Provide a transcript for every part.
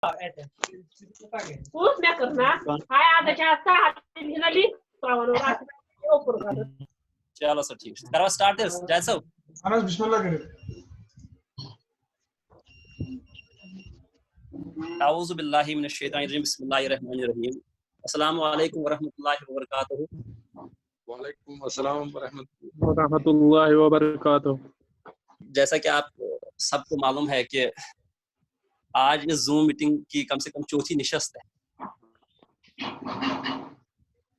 Pus mea cârna, hai adă ce asta, finali, चलो sir ठीक करो स्टार्ट दिस जैसा अनस बिस्मिल्लाह करे औज़ु बिल्लाहि मिनश शैतानिर रजीम बिस्मिल्लाहिर रहमानिर रहीम अस्सलामु अलैकुम व रहमतुल्लाहि व बरकातहू। वालेकुम अस्सलाम व रहमतुल्लाहि व बरकातहू। जैसा कि आप सबको मालूम है कि आज इस जूम मीटिंग की कम से कम चौथी निशस्त है,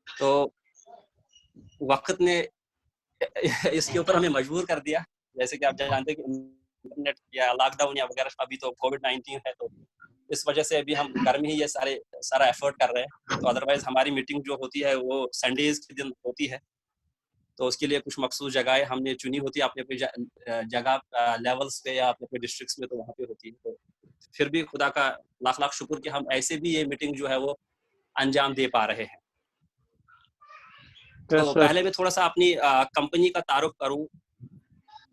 तो वक्त ने इसके ऊपर हमें मजबूर कर दिया। जैसे कि आप जानते हैं कि इंटरनेट या लॉकडाउन या वगैरह, अभी तो कोविड-19 है, तो इस वजह से अभी हम घर में ही ये सारा एफर्ट कर रहे हैं। तो अदरवाइज हमारी मीटिंग जो होती है वो संडेज के दिन होती है, तो उसके लिए कुछ मखसूस जगहें हमने चुनी होती है अपने जगह लेवल्स पे या अपने डिस्ट्रिक्ट्स में, तो वहाँ पे होती है। तो फिर भी खुदा का लाख लाख शुक्र कि हम ऐसे भी ये मीटिंग जो है वो अंजाम दे पा रहे हैं। तो पहले मैं थोड़ा सा अपनी कंपनी का तारुफ करूं।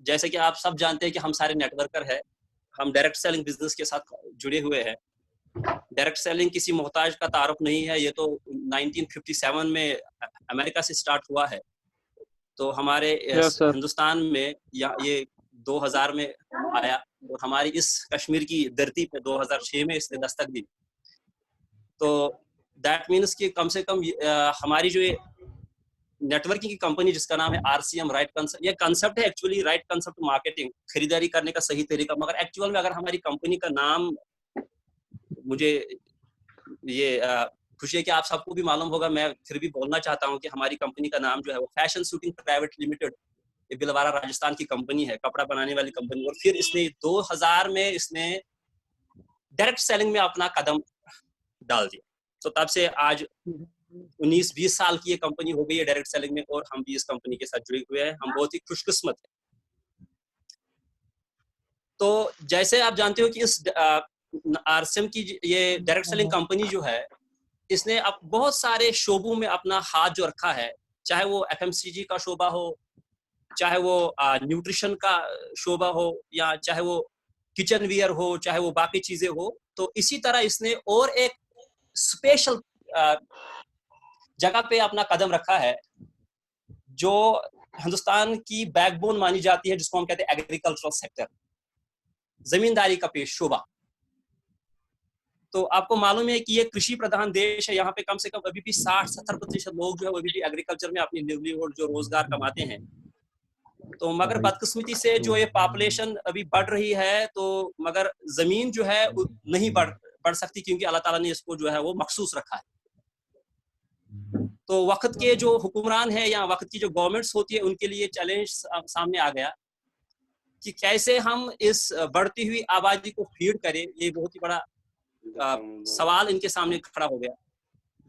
जैसे कि आप सब जानते हैं कि हम सारे नेटवर्कर हैं, हम डायरेक्ट सेलिंग बिजनेस के साथ जुड़े हुए हैं। डायरेक्ट सेलिंग किसी मोहताज का तारुफ नहीं है, ये तो 1957 में अमेरिका से स्टार्ट हुआ है। तो हमारे हिंदुस्तान में या ये 2000 में आया और हमारी इस कश्मीर की धरती पे 2006 में इसने दस्तक दी। तो दैट मीन्स कि कम से कम हमारी जो नेटवर्किंग की कंपनी जिसका नाम है RCM राइट कंसेप्ट, ये कंसेप्ट है एक्चुअली राइट कंसेप्ट मार्केटिंग, खरीदारी करने का सही तरीका। मगर एक्चुअल में अगर हमारी कंपनी का नाम, मुझे ये खुशी है कि आप सबको भी मालूम होगा, मैं फिर भी बोलना चाहता हूं कि हमारी कंपनी का नाम जो है वो फैशन शूटिंग प्राइवेट लिमिटेड, ये भिलवाड़ा राजस्थान की कंपनी है, कपड़ा बनाने वाली कंपनी। और फिर इसने 2000 में इसने डायरेक्ट सेलिंग में अपना कदम डाल दिया। तो तब से आज 19-20 साल की ये कंपनी हो गई है डायरेक्ट सेलिंग में, और हम भी इस कंपनी के साथ जुड़े हुए हैं। हम बहुत ही खुशकिस्मत हैं। तो जैसे आप जानते हो कि इस RCM की ये डायरेक्ट सेलिंग कंपनी जो है, इसने अब बहुत सारे शोबों में अपना हाथ जो रखा है, चाहे वो FMCG का शोबा हो, चाहे वो न्यूट्रिशन का शोबा हो, या चाहे वो किचन वियर हो, चाहे वो बाकी चीजें हो। तो इसी तरह इसने और एक स्पेशल जगह पे अपना कदम रखा है जो हिंदुस्तान की बैकबोन मानी जाती है, जिसको हम कहते हैं एग्रीकल्चरल सेक्टर, जमींदारी का पेश शोबा। तो आपको मालूम है कि ये कृषि प्रधान देश है। यहाँ पे कम से कम अभी भी 60-70% लोग जो है वो अभी भी एग्रीकल्चर में अपनी लिवलीहुड जो रोजगार कमाते हैं। तो मगर बदकिस्मती से जो ये पॉपुलेशन अभी बढ़ रही है, तो मगर जमीन जो है नहीं बढ़ सकती, क्योंकि अल्लाह ताला ने इसको जो है वो मखसूस रखा है। तो वक्त के जो हुक्मरान है या वक्त की जो गवर्नमेंट्स होती है, उनके लिए चैलेंज सामने आ गया कि कैसे हम इस बढ़ती हुई आबादी को फीड करें। ये बहुत ही बड़ा सवाल इनके सामने खड़ा हो गया।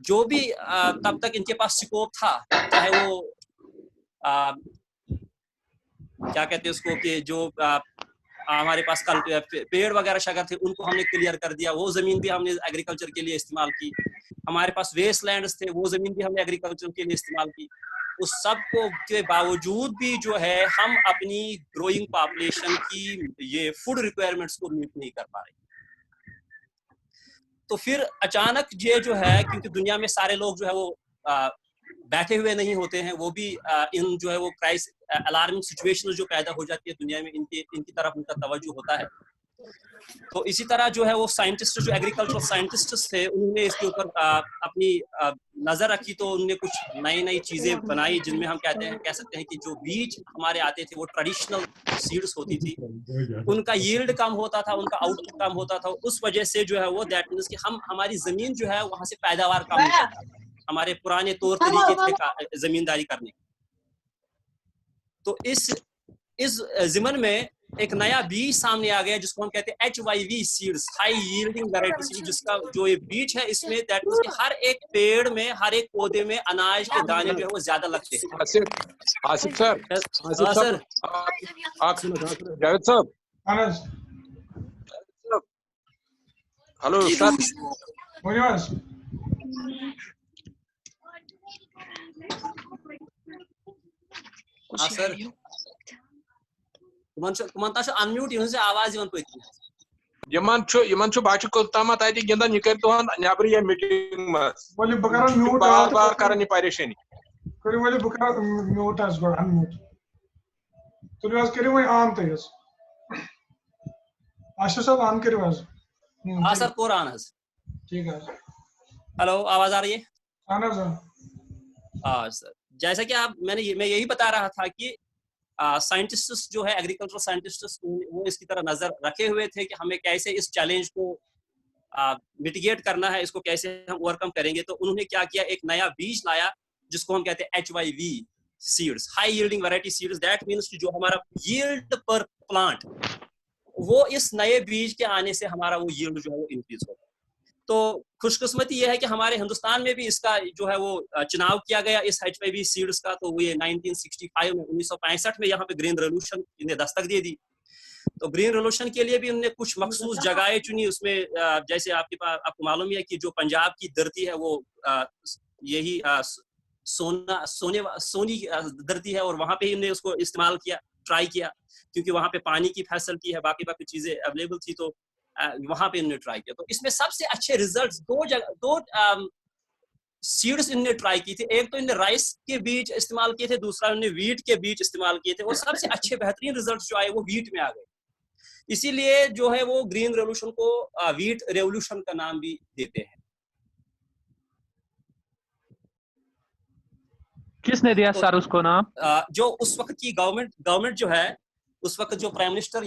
जो भी तब तक इनके पास स्कोप था, चाहे वो क्या कहते हैं उसको, कि जो हमारे पास कल पेड़ वगैरह शगर थे, उनको हमने क्लियर कर दिया। वो जमीन भी हमने एग्रीकल्चर के लिए इस्तेमाल की। हमारे पास वेस्ट लैंड्स थे, वो जमीन भी हमने एग्रीकल्चर के लिए इस्तेमाल की। उस सब को के बावजूद भी जो है हम अपनी ग्रोइंग पॉपुलेशन की ये फूड रिक्वायरमेंट्स को मीट नहीं कर पा रहे। तो फिर अचानक ये जो है, क्योंकि दुनिया में सारे लोग जो है वो बैठे हुए नहीं होते हैं, वो भी इन जो है वो अलार्मिंग सिचुएशन जो पैदा हो जाती है दुनिया में, इनकी तरफ उनका तवज्जो होता है। तो इसी तरह जो है वो साइंटिस्ट, जो एग्रीकल्चरल साइंटिस्ट थे, उन्होंने इसके ऊपर अपनी नजर रखी। तो उन्होंने कुछ नई नई चीजें बनाई, जिनमें हम कह सकते हैं कि जो बीज हमारे आते थे वो ट्रेडिशनल सीड्स होती थी, उनका यील्ड कम होता था, उनका आउटपुट कम होता था। उस वजह से जो है वो दैट मींस कि हमारी जमीन जो है वहां से पैदावार कम नहीं करता था। हमारे पुराने तौर तरीके थे जमींदारी करने। तो इस जिमन में एक नया बीज सामने आ गया, जिसको हम कहते हैं HYV seeds, high yielding variety seed, जिसका जो ये बीज है इसमें दैट मींस कि हर एक पेड़ में, हर एक पौधे में अनाज के दाने जो है वो ज्यादा लगते हैं। आसिफ सर, आप जावेद साहब, हेलो सर, हाँ सर, कुमान ताशो अनम्यूट यूं से आवाज इवन कोई यमन छु बाच कोतामत आती गिंदन ये कर तो नेबर ये मीटिंग मस वली बकरा म्यूट बार करनी परेशानी करी वली बकरा म्यूट आज गो अनम्यूट तो आज करी वही आम तयस आशा साहब आम करी आज हाँ सर कोर आना ठीक है। हेलो आवाज आ रही है? आना सर। हाँ सर, जैसा कि मैं यही बता रहा था कि साइंटिस्ट जो है एग्रीकल्चर साइंटिस्ट वो इसकी तरह नजर रखे हुए थे कि हमें कैसे इस चैलेंज को मिटिगेट करना है, इसको कैसे हम ओवरकम करेंगे। तो उन्होंने क्या किया, एक नया बीज लाया जिसको हम कहते हैं HYV seeds, high yielding variety seeds. That means जो हमारा यील्ड पर प्लांट, वो इस नए बीज के आने से हमारा वो यील्ड जो है वो इंक्रीज होगा। तो खुशकिस्मती ये है कि हमारे हिंदुस्तान में भी इसका जो है वो चुनाव किया गया इस HYV सीड्स का। तो ये 1965 में 1965 में यहाँ पे ग्रीन रेवोल्यूशन ने दस्तक दे दी। तो ग्रीन रेवोल्यूशन के लिए भी उन्होंने कुछ मखसूस जगहें चुनी। उसमें जैसे आपको मालूम है कि जो पंजाब की धरती है वो यही सोनी धरती है, और वहां पे ही उन्होंने उसको इस्तेमाल किया, ट्राई किया, क्योंकि वहां पे पानी की फैसिलिटी है, बाकी चीजें अवेलेबल थी। तो वहां पे इन्होंने ट्राई किया। तो इसमें सबसे अच्छे रिजल्ट्स दो सीड्स इन्होंने ट्राई की थी। एक तो इन्होंने राइस के बीज इस्तेमाल किए थे, दूसरा इन्होंने वीट के बीज इस्तेमाल किए थे, और सबसे अच्छे बेहतरीन रिजल्ट्स जो आए वो वीट में आ गए। इसीलिए जो है वो ग्रीन रेवोल्यूशन को वीट रेवोल्यूशन का नाम भी देते हैं। किसने दिया सर उसको नाम? जो उस वक्त की गवर्नमेंट जो है, उस वक्त जो प्राइम मिनिस्टर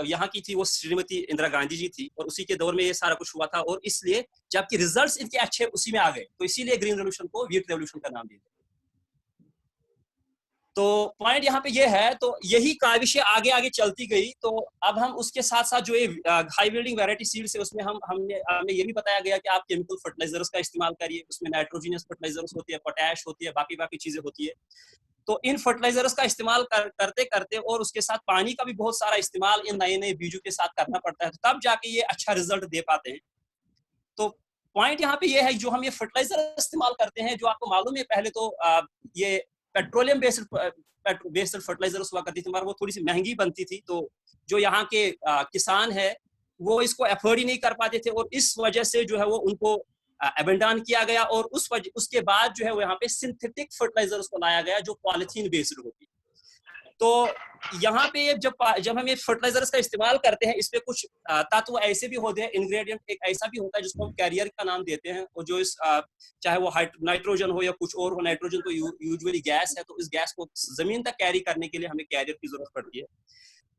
यहाँ की थी वो श्रीमती इंदिरा गांधी जी थी, और उसी के दौर में ये सारा कुछ हुआ था। और इसलिए जबकि रिजल्ट्स इनके अच्छे उसी में आ गए, तो इसीलिए ग्रीन रेवोल्यूशन को वीट रेवोल्यूशन का नाम दिया। तो पॉइंट यहाँ पे ये है, तो यही काविशें आगे चलती गई। तो अब हम उसके साथ साथ जो ये हाई यील्डिंग वैरायटी सीड्स है उसमें हमें ये भी बताया गया कि आप केमिकल फर्टिलाइजर्स का इस्तेमाल करिए। उसमें नाइट्रोजनस फर्टिलाइजर्स होती है, पोटैश होती है, बाकी चीजें होती है। तो इन फर्टिलाइजर्स का इस्तेमाल करते करते और उसके साथ पानी का भी बहुत सारा इस्तेमाल इन नए बीजों के साथ करना पड़ता है, तब जाके ये अच्छा रिजल्ट दे पाते हैं। तो पॉइंट यहाँ पे ये है, जो हम ये फर्टिलाइजर इस्तेमाल करते हैं, जो आपको मालूम है पहले तो ये पेट्रोलियम बेस्ड फर्टिलाइजर्स हुआ करती थी, मगर वो थोड़ी सी महंगी बनती थी। तो जो यहाँ के किसान है वो इसको अफोर्ड ही नहीं कर पाते थे, और इस वजह से जो है वो उनको अबेंडन किया गया। और उसके बाद जो है वो यहाँ पे सिंथेटिक फर्टिलाइजर्स को लाया गया जो पॉलिथीन बेस्ड होती है। तो यहाँ पे जब हम ये फर्टिलाइजर्स का इस्तेमाल करते हैं, इसमें कुछ तत्व ऐसे भी होते हैं, इंग्रेडिएंट एक ऐसा भी होता है जिसको हम कैरियर का नाम देते हैं। और जो चाहे वो नाइट्रोजन हो या कुछ और हो, नाइट्रोजन तो यूजुअली गैस है, तो इस गैस को जमीन तक कैरी करने के लिए हमें कैरियर की जरूरत पड़ती है।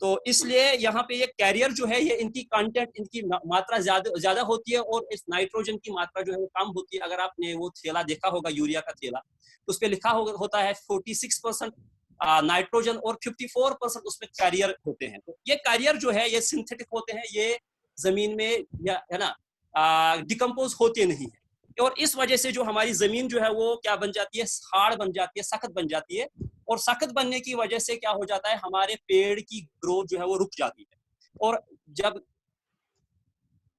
तो इसलिए यहाँ पे ये कैरियर जो है, ये इनकी कंटेंट, इनकी मात्रा ज्यादा होती है, और इस नाइट्रोजन की मात्रा जो है वो कम होती है। अगर आपने वो थैला देखा होगा, यूरिया का थैला, तो उस पर लिखा होता है 46% नाइट्रोजन और 54% उसमें कैरियर होते हैं। तो ये कैरियर जो है ये सिंथेटिक होते हैं, ये जमीन में है ना डिकम्पोज होते नहीं है। और इस वजह से जो हमारी जमीन जो है वो क्या बन जाती है, हार्ड बन जाती है, सख्त बन जाती है। और सख्त बनने की वजह से क्या हो जाता है, हमारे पेड़ की ग्रोथ जो है वो रुक जाती है। और जब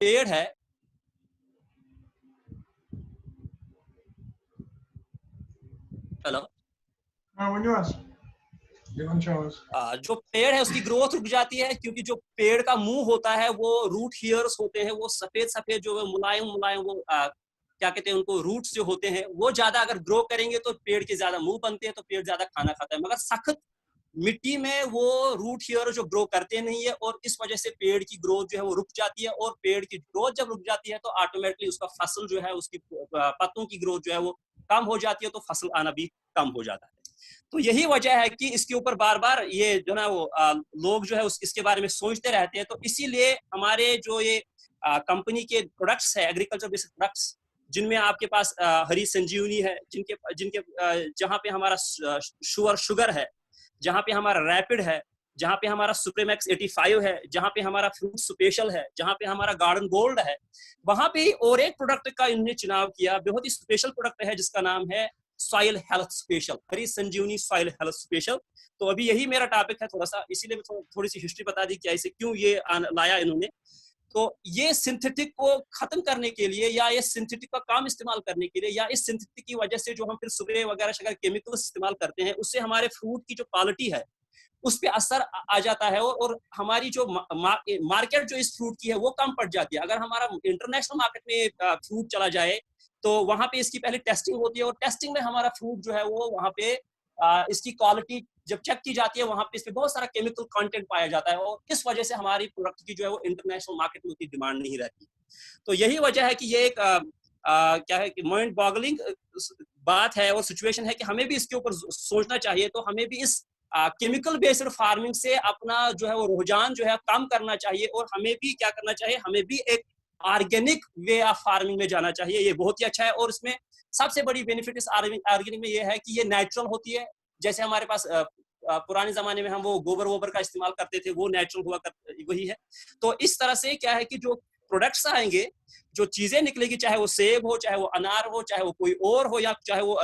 पेड़ है, हेलो, जो पेड़ है उसकी ग्रोथ रुक जाती है, क्योंकि जो पेड़ का मुंह होता है वो रूट हेयर्स होते हैं, वो सफेद जो है मुलायम वो क्या कहते हैं उनको, रूट्स जो होते हैं वो ज्यादा अगर ग्रो करेंगे तो पेड़ के ज्यादा मुंह बनते हैं, तो पेड़ ज्यादा खाना खाता है। मगर सख्त मिट्टी में वो रूट हेयर जो ग्रो करते नहीं है, और इस वजह से पेड़ की ग्रोथ जो है वो रुक जाती है। और पेड़ की ग्रोथ जब रुक जाती है तो ऑटोमेटिकली उसका फसल जो है, उसकी पत्तों की ग्रोथ जो है वो कम हो जाती है, तो फसल आना भी कम हो जाता है। तो यही वजह है कि इसके ऊपर बार बार ये जो ना वो लोग जो है इसके बारे में सोचते रहते हैं। तो इसीलिए हमारे जो ये कंपनी के प्रोडक्ट्स है, एग्रीकल्चर बेस्ड प्रोडक्ट्स, जिनमें आपके पास हरी संजीवनी है, जिनके जहाँ पे हमारा शुगर है, जहाँ पे हमारा रैपिड है, जहाँ पे हमारा सुप्रीमैक्स 85 है, जहाँ पे हमारा फ्रूट स्पेशल है, जहाँ पे हमारा गार्डन गोल्ड है, वहां पे और एक प्रोडक्ट का इन्होंने चुनाव किया, बहुत ही स्पेशल प्रोडक्ट है जिसका नाम है सॉइल हेल्थ स्पेशल, हरी संजीवनी सॉइल हेल्थ स्पेशल। तो अभी यही मेरा टॉपिक है थोड़ा सा, इसीलिए थोड़ी सी हिस्ट्री बता दी कि ऐसे क्यों ये लाया इन्होंने। तो ये सिंथेटिक को खत्म करने के लिए, या ये सिंथेटिक का काम इस्तेमाल करने के लिए, या इस सिंथेटिक की वजह से जो हम फिर स्प्रे वगैरह केमिकल्स इस्तेमाल करते हैं, उससे हमारे फ्रूट की जो क्वालिटी है उस पर असर आ जाता है, और हमारी जो मार्केट जो इस फ्रूट की है वो कम पड़ जाती है। अगर हमारा इंटरनेशनल मार्केट में फ्रूट चला जाए तो वहां पे इसकी पहले टेस्टिंग होती है, और टेस्टिंग में हमारा फ्रूट जो है वो वहां पे इसकी क्वालिटी जब चेक की जाती है वहां पे इस पे बहुत सारा केमिकल कंटेंट पाया जाता है, और इस वजह से हमारी प्रोडक्ट की जो है वो इंटरनेशनल मार्केट में उतनी डिमांड नहीं रहती। तो यही वजह है कि ये एक क्या है कि माइंड बॉगलिंग बात है और सिचुएशन है कि हमें भी इसके ऊपर सोचना चाहिए। तो हमें भी इस केमिकल बेस्ड फार्मिंग से अपना जो है वो रुझान जो है कम करना चाहिए, और हमें भी क्या करना चाहिए, हमें भी एक ऑर्गेनिक वे ऑफ फार्मिंग में जाना चाहिए। ये बहुत ही अच्छा है, और इसमें सबसे बड़ी बेनिफिट इस ऑर्गेनिक में ये है कि ये नेचुरल होती है। जैसे हमारे पास पुराने जमाने में हम वो गोबर वोबर का इस्तेमाल करते थे, वो नेचुरल हुआ वही है। तो इस तरह से क्या है कि जो प्रोडक्ट्स आएंगे, जो चीजें निकलेगी, चाहे वो सेब हो, चाहे वो अनार हो, चाहे वो कोई और हो, या चाहे वो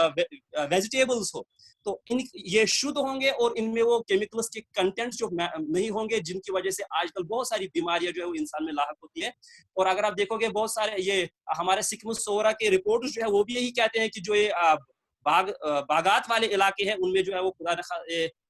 वेजिटेबल्स हो, तो ये शुद्ध होंगे और इनमें वो केमिकल्स के कंटेंट्स जो नहीं होंगे, जिनकी वजह से आजकल बहुत सारी बीमारियां जो है वो इंसान में लाहक होती है। और अगर आप देखोगे बहुत सारे ये हमारे सिकमुसोरा के रिपोर्ट्स जो है वो भी यही कहते हैं कि जो ये बागात वाले इलाके हैं उनमें जो है वो खुदा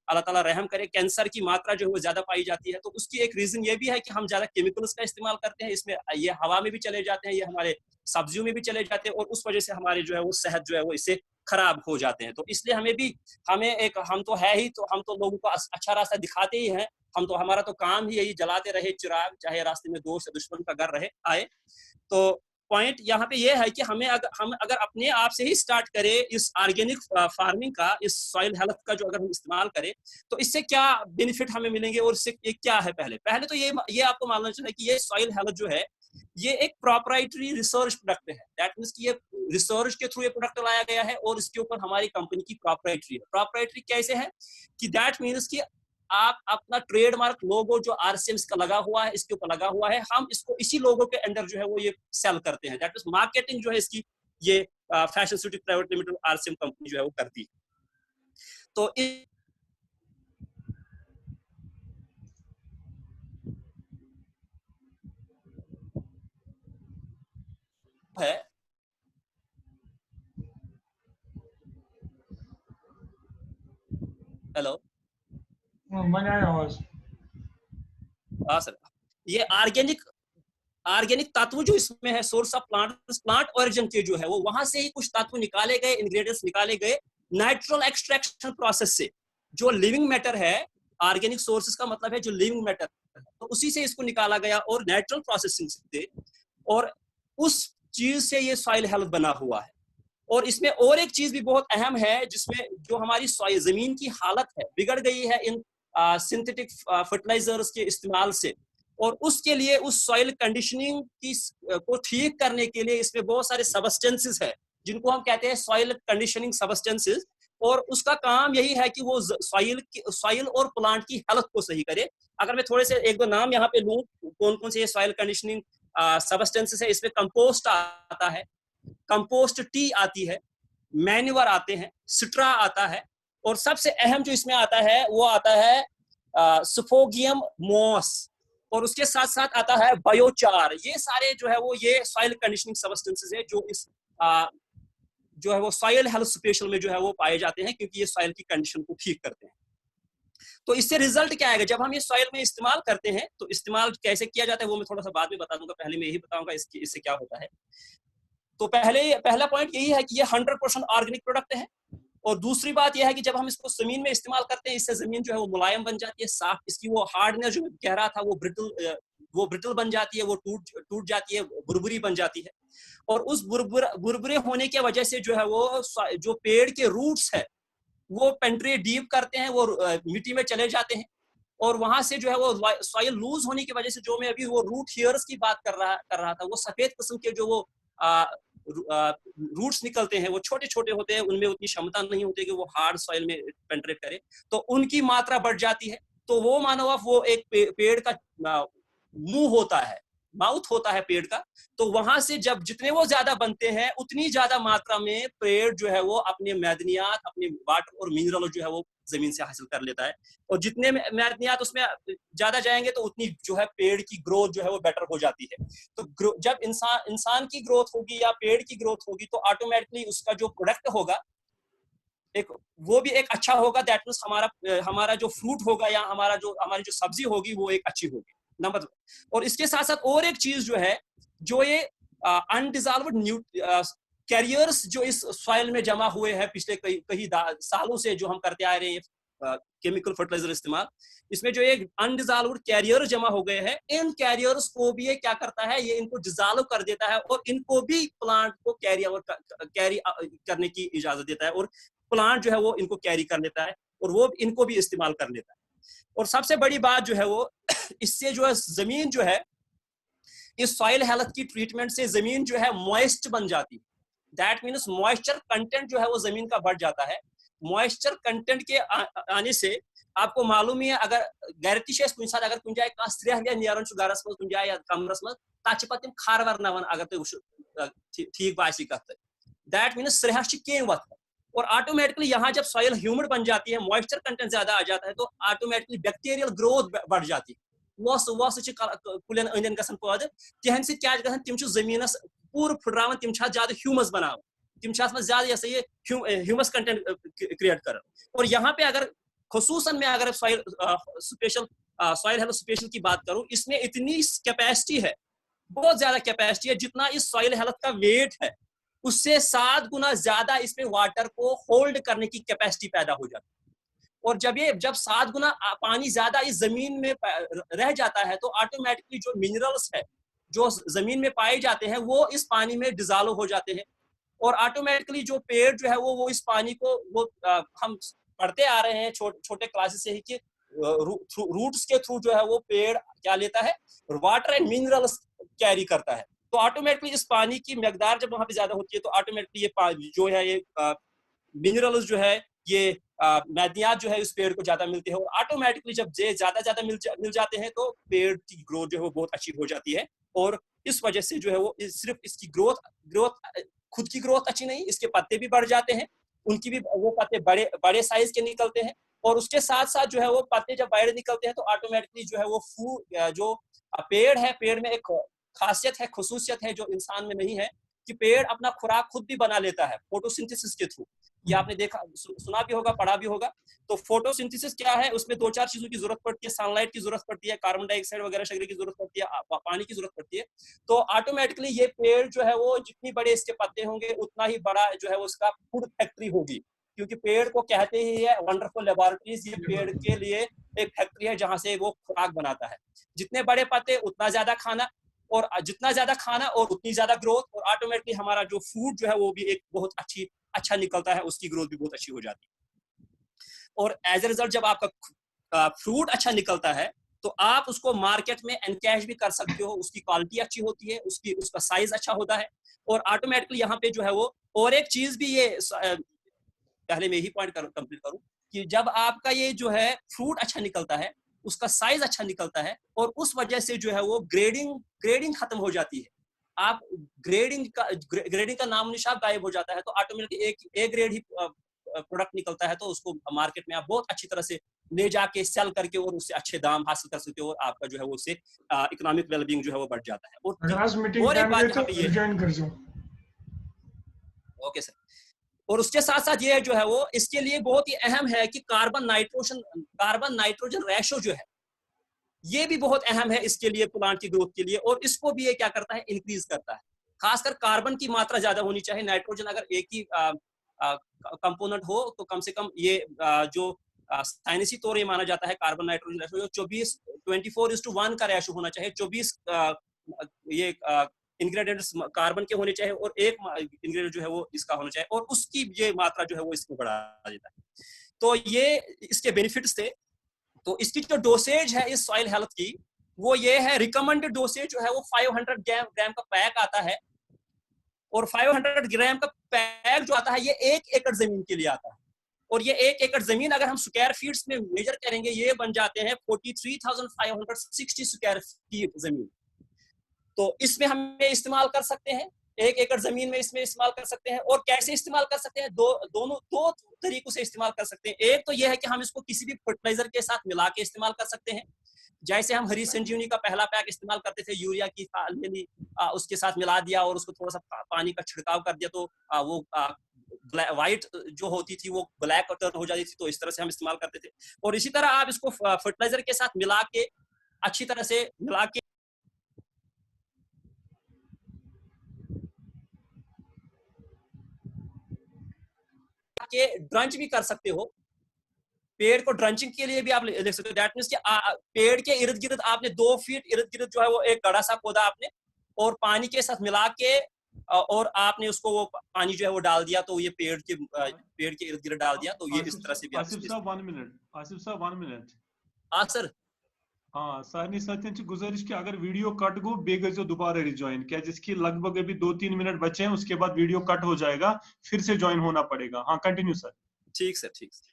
अल्लाह ताला रहम करे, कैंसर की मात्रा जो है वो ज्यादा पाई जाती है। तो उसकी एक रीजन ये भी है कि हम ज्यादा केमिकल्स का इस्तेमाल करते हैं, इसमें ये हवा में भी चले जाते हैं, ये हमारे सब्जियों में भी चले जाते हैं, और उस वजह से हमारे जो है वो सेहत जो है वो इससे खराब हो जाते हैं। तो इसलिए हम तो है ही, तो हम तो लोगों को अच्छा रास्ता दिखाते ही हैं। हमारा तो काम ही यही, जलाते रहे चिराग, चाहे रास्ते में दोस्त दुश्मन का घर रहे आए। तो पॉइंट यहाँ पे ये है कि हम अगर अपने आप से ही स्टार्ट करें इस ऑर्गेनिक फार्मिंग का, इस सॉइल हेल्थ का जो अगर हम इस्तेमाल करें, तो इससे क्या बेनिफिट हमें मिलेंगे और इससे क्या है। पहले तो ये आपको मानना चाहिए कि ये सॉइल हेल्थ जो है ये एक प्रोप्राइटरी रिसर्च प्रोडक्ट है। दैट मींस कि ये रिसर्च के थ्रू ये प्रोडक्ट लाया गया है, और इसके ऊपर हमारी कंपनी की प्रोप्राइटरी है। प्रोप्राइटरी कैसे है कि दैट मींस कि आप अपना ट्रेडमार्क लोगो जो आरसीएम्स का लगा हुआ है, इसके ऊपर लगा हुआ है, हम इसको इसी लोगो के अंडर जो है वो ये सेल करते हैं। दैट मींस मार्केटिंग जो है इसकी ये fashion city private limited RCM company जो है वो करती है। तो है हेलो, मैंने आया आवाज। हाँ सर, ये ऑर्गेनिक तत्व जो इसमें है, सोर्स ऑफ प्लांट ओरिजिन के जो है वो वहां से ही कुछ तत्व निकाले गए, इंग्रेडिएंट्स निकाले गए नेचुरल एक्सट्रैक्शन प्रोसेस से। जो लिविंग मैटर है, ऑर्गेनिक सोर्सेस का मतलब है जो लिविंग मैटर, तो उसी से इसको निकाला गया और नेचुरल प्रोसेसिंग से, और उस चीज से ये सॉइल हेल्थ बना हुआ है। और इसमें और एक चीज भी बहुत अहम है, जिसमें जो हमारी जमीन की हालत है बिगड़ गई है इन सिंथेटिक फर्टिलाइजर्स के इस्तेमाल से, और उसके लिए उस सॉइल कंडीशनिंग को ठीक करने के लिए इसमें बहुत सारे सबस्टेंसेस है, जिनको हम कहते हैं सॉइल कंडीशनिंग सबस्टेंसेस। और उसका काम यही है कि वो सॉइल और प्लांट की हेल्थ को सही करे। अगर मैं थोड़े से एक दो नाम यहाँ पे लूं, कौन कौन से ये सॉइल कंडीशनिंग सबस्टेंसेस है, इसमें कंपोस्ट आता है, कंपोस्ट टी आती है, मैन्यूअर आते हैं, सिट्रा आता है, और सबसे अहम जो इसमें आता है वो आता है स्फोगियम मॉस, और उसके साथ साथ आता है बायोचार। ये सारे जो है वो ये सॉइल कंडीशनिंग सबस्टेंसेस है जो इस जो है वो सॉइल हेल्थ स्पेशल में जो है वो पाए जाते हैं, क्योंकि ये सॉइल की कंडीशन को ठीक करते हैं। तो इससे रिजल्ट क्या आएगा जब हम ये सॉइल में इस्तेमाल करते हैं। तो इस्तेमाल कैसे किया जाता है वो मैं थोड़ा सा बाद में बता दूंगा, पहले मैं यही बताऊंगा इससे क्या होता है। तो पहला पॉइंट यही है कि ये 100% ऑर्गेनिक प्रोडक्ट है। और दूसरी बात यह है कि जब हम इसको जमीन में इस्तेमाल करते हैं, इससे जमीन जो है वो मुलायम बन जाती है, साफ, इसकी वो हार्डनेस जो कह रहा था वो ब्रिटल बन जाती है, वो टूट जाती है, बुरबुरी बन जाती है। और उस बुरबुरे होने की वजह से जो है वो जो पेड़ के रूट्स है वो पेंट्रेट डीप करते हैं, वो मिट्टी में चले जाते हैं, और वहां से जो है वो सॉइल लूज होने की वजह से, जो मैं अभी वो रूट हेयर्स की बात कर रहा था, वो सफेद किस्म के जो वो रूट्स निकलते हैं, वो छोटे छोटे होते हैं, उनमें उतनी क्षमता नहीं होती कि वो हार्ड सॉइल में पेंट्रेट करे, तो उनकी मात्रा बढ़ जाती है। तो वो मानो आप वो एक पेड़ का मुंह होता है, माउथ होता है पेड़ का, तो वहां से जब जितने वो ज्यादा बनते हैं उतनी ज्यादा मात्रा में पेड़ जो है वो अपने मैदनियात, अपने वाटर और मिनरल जो है वो जमीन से हासिल कर लेता है। और जितने मैदनियात उसमें ज्यादा जाएंगे तो उतनी जो है पेड़ की ग्रोथ जो है वो बेटर हो जाती है। तो जब इंसान की ग्रोथ होगी या पेड़ की ग्रोथ होगी, तो ऑटोमेटिकली उसका जो प्रोडक्ट होगा एक वो भी एक अच्छा होगा, दैट मींस हमारा जो फ्रूट होगा या हमारी जो सब्जी होगी वो एक अच्छी होगी, नंबर। और इसके साथ साथ और एक चीज जो है, जो ये अनडिजॉल्व्ड कैरियर्स जो इस सॉइल में जमा हुए हैं पिछले कई सालों से, जो हम करते आ रहे हैं केमिकल फर्टिलाइजर इस्तेमाल, इसमें जो एक अनडिजॉल्व्ड कैरियर जमा हो गए हैं, इन कैरियर्स को भी ये क्या करता है, ये इनको डिजॉल्व कर देता है और इनको भी प्लांट को कैरी करने की इजाजत देता है, और प्लांट जो है वो इनको कैरी कर लेता है और वो इनको भी इस्तेमाल कर लेता है। और सबसे बड़ी बात जो है वो, इससे जो है जमीन जो है, इस सॉइल हेल्थ की ट्रीटमेंट से जमीन जो है मॉइस्ट बन जाती है। दैट मीन्स मॉइस्चर कंटेंट जो है वो जमीन का बढ़ जाता है। मॉइस्चर कंटेंट के आने से आपको मालूम ही है, अगर गैरतिशेस कुछ साथ अगर कुछ जाए का स्त्रिया या नियारन छु गारस में कुछ जाए या कमरस में ताच पतिम खार वरनावन अगर तो ठीक बासी करते, दैट मीन्स स्त्रिया के वत, और ऑटोमेटिकली यहाँ जब सॉइल ह्यूमिड बन जाती है, मॉइस्चर कंटेंट ज्यादा आ जाता है, तो ऑटोमेटिकली बैक्टीरियल ग्रोथ बढ़ जाती है। वस कुलन अंदन गसन पौधे तिहन से क्या गसन, तिम जमीनस पूरा फुटरावन, तिम ज्यादा ह्यूमस बनावन, तिम ज्यादा ये ह्यूमस कंटेंट क्रिएट कर। और यहाँ पे अगर खुसूसन में अगर सॉइल हेल्थ स्पेशल की बात करूं, इसमें इतनी कैपेसिटी है, बहुत ज्यादा कैपेसिटी है, जितना इस सॉइल हेल्थ का वेट है उससे 7 गुना ज्यादा इसमें वाटर को होल्ड करने की कैपेसिटी पैदा हो जाती है। और जब 7 गुना पानी ज्यादा इस जमीन में रह जाता है, तो ऑटोमेटिकली जो मिनरल्स है जो जमीन में पाए जाते हैं वो इस पानी में डिजॉल्व हो जाते हैं, और ऑटोमेटिकली जो पेड़ जो है वो इस पानी को हम पढ़ते आ रहे हैं छोटे क्लासेस से ही कि रूट्स के थ्रू जो है वो पेड़ क्या लेता है, वाटर एंड मिनरल्स कैरी करता है। तो ऑटोमेटिकली इस पानी की मकदार जब वहां पे ज्यादा होती है, तो ऑटोमेटिकली ये जो है ये मिनरल्स जो है, ये मैदनियात जो है इस पेड़ को ज्यादा मिलते हैं, और ऑटोमेटिकली जब ज्यादा मिल जाते हैं, तो पेड़ की ग्रोथ जो है वो बहुत अच्छी हो जाती है। और इस वजह से जो है वो सिर्फ इसकी ग्रोथ खुद की ग्रोथ अच्छी नहीं, इसके पत्ते भी बढ़ जाते हैं, उनकी भी वो पत्ते बड़े साइज के निकलते हैं, और उसके साथ साथ जो है वो पत्ते जब बड़े निकलते हैं, तो ऑटोमेटिकली जो है वो जो पेड़ है, पेड़ में एक खासियत है, खुसूसियत है जो इंसान में नहीं है, कि पेड़ अपना खुराक खुद भी बना लेता है फोटोसिंथेसिस के थ्रू। ये आपने देखा, सुना भी होगा, पढ़ा भी होगा। तो फोटोसिंथेसिस क्या है, उसमें 2-4 चीजों की जरूरत पड़ती है, सनलाइट की जरूरत पड़ती है, कार्बन डाइऑक्साइड वगैरह शगरे की जरूरत पड़ती है, पानी की जरूरत पड़ती है। तो ऑटोमेटिकली ये पेड़ जो है वो जितनी बड़े इसके पत्ते होंगे, उतना ही बड़ा जो है उसका फूड फैक्ट्री होगी, क्योंकि पेड़ को कहते ही है वंडरफुल लेबोरेटरीज, ये पेड़ के लिए एक फैक्ट्री है जहां से वो खुराक बनाता है। जितने बड़े पत्ते उतना ज्यादा खाना, और जितना ज्यादा खाना और उतनी ज्यादा ग्रोथ, और ऑटोमेटिकली हमारा जो फूड जो है वो भी एक बहुत अच्छा निकलता है, उसकी ग्रोथ भी बहुत अच्छी हो जाती है। और एज ए रिजल्ट जब आपका फ्रूट अच्छा निकलता है, तो आप उसको मार्केट में एनकैश भी कर सकते हो, उसकी क्वालिटी अच्छी होती है, उसका साइज अच्छा होता है, और ऑटोमेटिकली यहाँ पे जो है वो और एक चीज भी, ये पहले मैं यही पॉइंट कंप्लीट करूं कि जब आपका ये जो है फ्रूट अच्छा निकलता है, उसका साइज अच्छा निकलता है, और उस वजह से जो है वो ग्रेडिंग खत्म हो जाती है। आप ग्रेडिंग का नाम निशान गायब हो जाता है, तो ऑटोमेटिकली एक ए ग्रेड ही प्रोडक्ट निकलता है, तो उसको मार्केट में आप बहुत अच्छी तरह से ले जाके सेल करके और उससे अच्छे दाम हासिल कर सकते हो, और आपका जो है वो उससे इकोनॉमिक वेलबींग जो है वो बढ़ जाता है। और एक बात यहाँ पे ये ज्वाइन कर जाओ। Okay sir. और उसके साथ साथ ये जो है वो इसके लिए बहुत ही अहम है कि कार्बन नाइट्रोजन रेशो जो है, ये भी बहुत अहम है इसके लिए, प्लांट की ग्रोथ के लिए, और इसको भी ये क्या करता है, इंक्रीज करता है। खासकर कार्बन की मात्रा ज्यादा होनी चाहिए, नाइट्रोजन अगर एक ही कंपोनेंट हो, तो कम से कम ये जो साइंसी तौर ये माना जाता है कार्बन नाइट्रोजन रेशो 24:1 का रेशो होना चाहिए। 24 ये इंग्रेडिएंट्स कार्बन के होने चाहिए, और एक इंग्रेडिएंट जो है वो इसका होना चाहिए, और उसकी ये मात्रा जो है वो इसको बढ़ा देता है। तो ये इसके बेनिफिट्स थे। तो इसकी जो डोसेज है इस सॉइल हेल्थ की, वो ये है, रिकमेंडेड डोसेज जो है वो 500 ग्राम का पैक आता है, और 500 ग्राम का पैक जो आता है ये 1 एकड़ जमीन के लिए आता है, और ये 1 एकड़ जमीन अगर हम स्क्वायर फीट्स में मेजर करेंगे, ये बन जाते हैं 43,560 स्क्वायर फीट जमीन। तो इसमें हम इस्तेमाल कर सकते हैं, 1 एकड़ जमीन में इसमें इस्तेमाल कर सकते हैं। और कैसे इस्तेमाल कर सकते हैं, दो तरीकों से इस्तेमाल कर सकते हैं। एक तो यह है कि हम इसको किसी भी फर्टिलाइजर के साथ मिला के इस्तेमाल कर सकते हैं, जैसे हम हरी संजीवनी का पहला पैक इस्तेमाल करते थे, यूरिया की उसके साथ मिला दिया और उसको थोड़ा सा पानी का छिड़काव कर दिया, तो वो व्हाइट जो होती थी वो ब्लैक टर्न हो जाती थी, तो इस तरह से हम इस्तेमाल करते थे। और इसी तरह आप इसको फर्टिलाइजर के साथ मिला के अच्छी तरह से मिला के ड्रंच भी कर सकते हो। पेड़ को ड्रंचिंग के लिए भी आप लिख सकते हो। दैट मींस कि पेड़ के इर्द गिर्द आपने 2 फीट इर्द गिर्द जो है वो एक गड़ा सा खोदा आपने, और पानी के साथ मिला के और आपने उसको वो पानी जो है वो डाल दिया, तो ये पेड़ के इर्द गिर्द डाल दिया, तो ये इस तरह से भी आसिफ साहब 1 मिनट हाँ सर। हाँ सारनी सत्यन गुजारिश कि अगर वीडियो कट गो बेग जो दोबारा रिज्वाइन, क्या जिसकी लगभग अभी 2-3 मिनट बचे हैं, उसके बाद वीडियो कट हो जाएगा, फिर से ज्वाइन होना पड़ेगा। हाँ कंटिन्यू सर। ठीक सर, ठीक सर।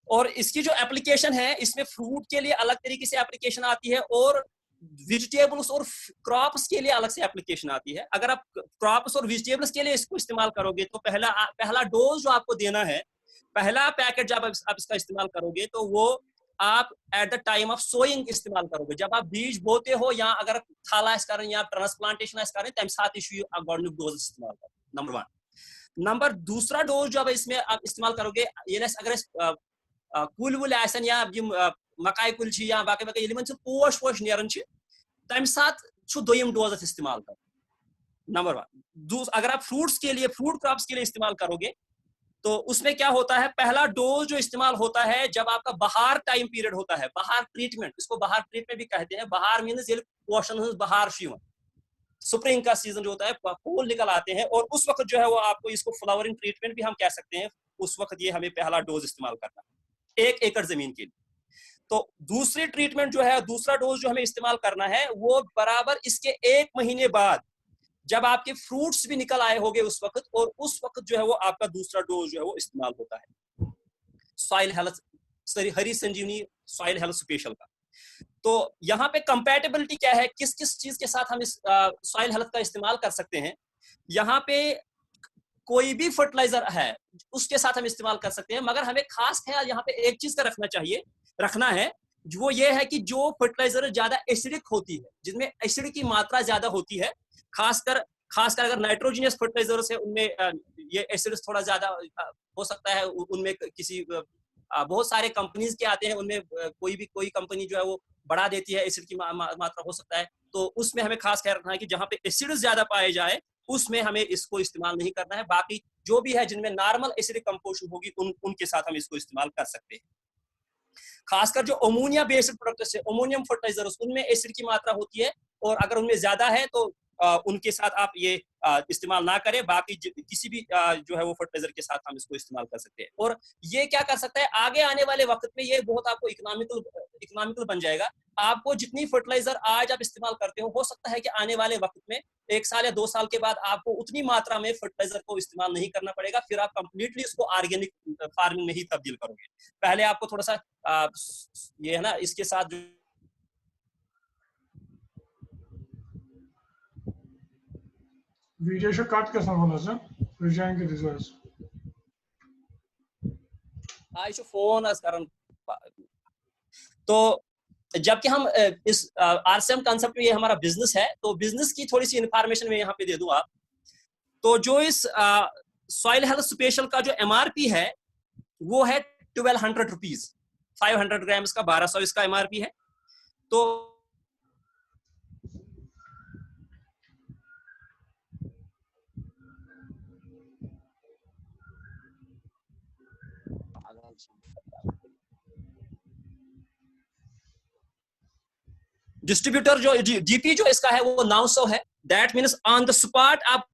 और इसकी जो एप्लीकेशन है, इसमें फ्रूट के लिए अलग तरीके से एप्लीकेशन आती है और वेजिटेबल्स और क्रॉप्स के लिए अलग से एप्लीकेशन आती है। अगर आप क्रॉप्स और वेजिटेबल्स के लिए इसको इस्तेमाल करोगे तो पहला डोज जो आपको देना है, पहला पैकेट जब आप इसका इस्तेमाल करोगे तो वो आप at the time of sowing इस्तेमाल करोगे, जब आप बीज बोते हो या अगर थाला करें या ट्रांसप्लांटेशन करें, तम साथ डोज इस्तेमाल करो। नंबर 1। नंबर दूसरा डोज जब इसमें आप इस्तेमाल करोगे, अगर कुल वुल आसन या मकाई कुल या बाकी बाकी पोश वोश नेरन तम साथ दोयम डोज इस्तेमाल कर। नंबर 1। अगर आप फ्रूट्स के लिए, फ्रूट क्रॉप्स के लिए इस्तेमाल करोगे तो उसमें क्या होता है, पहला डोज जो इस्तेमाल होता है जब आपका बहार टाइम पीरियड होता है, बहार ट्रीटमेंट, इसको बहार ट्रीटमेंट भी कहते हैं। बहार मीन्स पोषण बहार स्प्रिंग का सीजन जो होता है, फूल निकल आते हैं, और उस वक्त जो है वो आपको इसको फ्लावरिंग ट्रीटमेंट भी हम कह सकते हैं। उस वक्त ये हमें पहला डोज इस्तेमाल करना है 1 एकड़ जमीन के लिए। तो दूसरी ट्रीटमेंट जो है, दूसरा डोज जो हमें इस्तेमाल करना है, वो बराबर इसके 1 महीने बाद जब आपके फ्रूट्स भी निकल आए होंगे उस वक्त, और उस वक्त जो है वो आपका दूसरा डोज जो है वो इस्तेमाल होता है सॉइल हेल्थ, हरी संजीवनी सॉइल हेल्थ स्पेशल का। तो यहाँ पे कंपैटिबिलिटी क्या है, किस किस चीज के साथ हम इस सॉइल हेल्थ का इस्तेमाल कर सकते हैं। यहाँ पे कोई भी फर्टिलाइजर है उसके साथ हम इस्तेमाल कर सकते हैं, मगर हमें खास ख्याल यहाँ पे एक चीज का रखना है, वो ये है कि जो फर्टिलाइजर ज्यादा एसिडिक होती है, जिनमें एसिड की मात्रा ज्यादा होती है, खासकर अगर नाइट्रोजिनियस फर्टिलाइजर्स है, उनमें ये एसिड थोड़ा ज्यादा हो सकता है। उनमें किसी बहुत सारे कंपनीज के आते हैं, उनमें कोई कंपनी जो है वो बढ़ा देती है एसिड की मात्रा, हो सकता है। तो उसमें हमें खास ख्याल रखना है कि जहाँ पे एसिड ज्यादा पाए जाए उसमें हमें इसको इस्तेमाल नहीं करना है। बाकी जो भी है जिनमें नॉर्मल एसिडिक कंपोजिशन होगी उनके साथ हम इसको इस्तेमाल कर सकते हैं। खासकर जो अमोनिया बेस्ड प्रोडक्ट्स है, अमोनियम फर्टिलाइजर्स, उनमें एसिड की मात्रा होती है, और अगर उनमें ज्यादा है तो उनके साथ आप ये इस्तेमाल ना करें। बाकी किसी भी जो है वो फर्टिलाइजर के साथ हम इसको इस्तेमाल कर सकते हैं। और ये क्या कर सकता है, आगे आने वाले वक्त में ये बहुत आपको इकोनॉमिकल बन जाएगा। आपको जितनी फर्टिलाइजर आज आप इस्तेमाल करते हो सकता है कि आने वाले वक्त में 1 साल या 2 साल के बाद आपको उतनी मात्रा में फर्टिलाइजर को इस्तेमाल नहीं करना पड़ेगा, फिर आप कंप्लीटली इसको ऑर्गेनिक फार्मिंग में ही तब्दील करोगे। पहले आपको थोड़ा सा ये है ना, इसके साथ वीडियो कट कैसा होना सर रिजाइन के रिजल्ट्स आइशो फोन करन। तो जबकि हम इस आरसीएम कांसेप्ट में ये हमारा बिजनेस है, तो बिजनेस की थोड़ी सी इंफॉर्मेशन मैं यहाँ पे दे दूं आप। तो जो इस सॉइल हेल्थ स्पेशल का जो एमआरपी है वो है 1200 रुपीज, 500 ग्राम्स का 1200 इसका एमआरपी है। तो डिस्ट्रीब्यूटर जो जीपी जो इसका है वो 900 है। That means on the spot आप